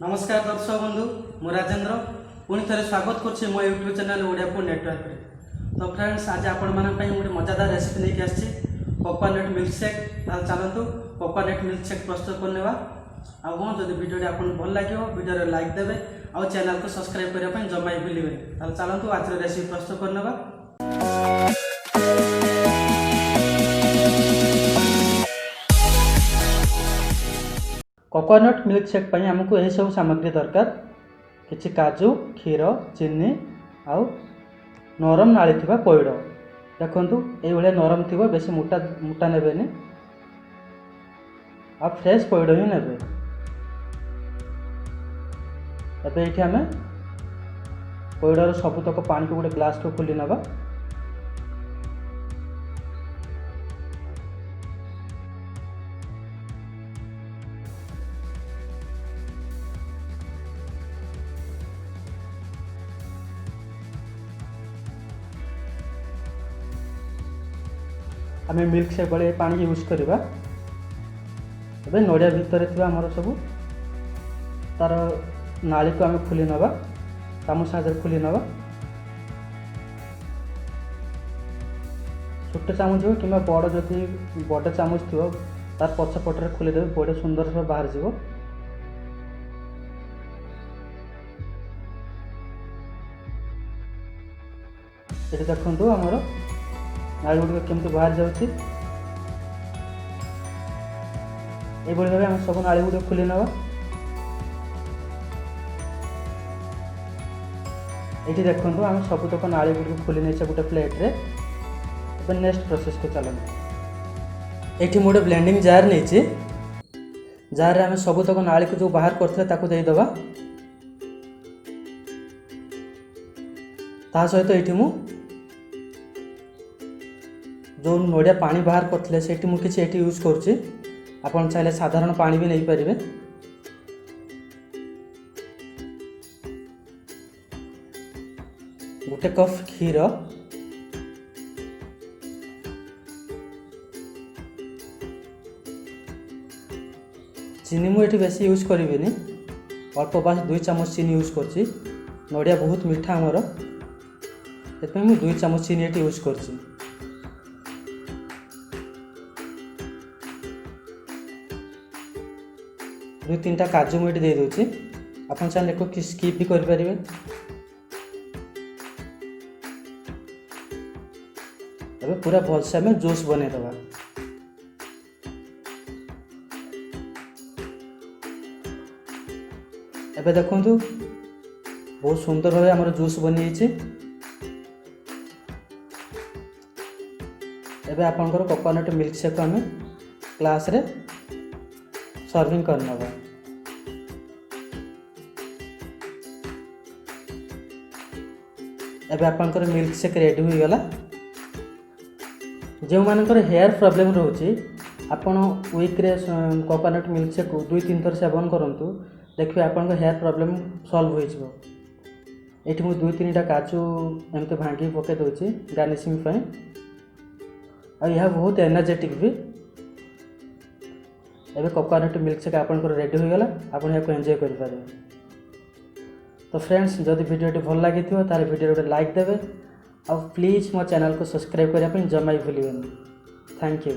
नमस्कार दर्शक बंधु मु राजेंद्र पुणी थे स्वागत कर मो YouTube channel Odia food network रे। तो फ्रेंड्स आज आपण गोटे मजादार रेसिपी लेके आसी कोकोनट मिल्कशेक। चलतु कोकोनट मिल्कशेक प्रस्तुत करने हाँ जब वीडियो आपको भल लगे वीडियो लाइक देवे और चैनल को सब्सक्राइब करने जमा ही भूलें। चलतु आज रेसिपी प्रस्तुत करने। कोकोनट मिल्कशेक पर आमको यही सब सामग्री दरकार किछि काजू क्षीर चीनी आउ नरम नाली थिबा पइड। देखंतु एई भले नरम थिबो बेसी मोटा मोटा नेबेनी आ फ्रेश पइड ही नेबे। एबे एठी हमें पइडर सबुतक पानी को गोटे ग्लास को खोली नबा। आम मिल्कशेक बेले पानी यूज करवा। नड़िया भितर थी आमर सब तार नाली को आम खोली नवा चामच साहाय्य खोली नवा। छोट चामच हो कि बड़ जदि बड़ चामच थी तार पछपटे खोलीदेवे बड़े सुंदर से बाहर जीव। ये देखो आमर नाली गुड़िक केमती बाहर जाऊँगी। ये भाव आम सब नाली गुड़िक खोली नवा। ये देखो आम सबुतक नाली गुड़िक खोली नहीं गोटे प्लेट रे। अब नेक्स्ट प्रोसेस को चलते। ये गोटे ब्लेंडिंग जार नहीं जार आम सबुतक नाली को जो बाहर करते देदेबा। ता सहित ये जो नड़िया पानी बाहर करते से किसी यूज करुच्ची। आपन चाहिए साधारण पानी भी नहीं पारे। गोटे कप क्षीर चीनी मुझे बेसी यूज करी अल्प बास 2 चामच चीनी यूज करछि। नड़िया बहुत मीठा आमर से 2 चामच चीनी ये यूज करछि। दु 3टा काजू मुझे दे दूची। आपन चाहे को स्किप भी करें। अब पूरा भलसे आम जूस बनईदबा। एबे देखंतु बहुत सुंदर भाव आमर जूस बनी। एबे आपनकर कोकोनट मिल्कशेक आम ग्लास रे सर्विंग करना। एबे आपनकर मिल्कशेक रेडी हो गला। जो मानकर हेयर प्रॉब्लम रोचे आपन वीक रे कोकोनट मिल्कशेक 2-3 थर सेवन करंतु देखिए आपन हेयर प्रॉब्लम सॉल्व हो जिवो। एठी मु 2-3टा काजू एमते भांगी पके दोची गार्निशिंग पे। आ यह बहुत एनर्जेटिक भी। एबे कोकोनट मिल्कशेक आपनकर रेडी हो गला। आपन याको एंजॉय करि पारे। तो फ्रेंड्स जदि वीडियो भल लगी तार वीडियो गोटे लाइक देवे और प्लीज मो चैनल को सब्सक्राइब करने जमा ही भूलें। Thank you.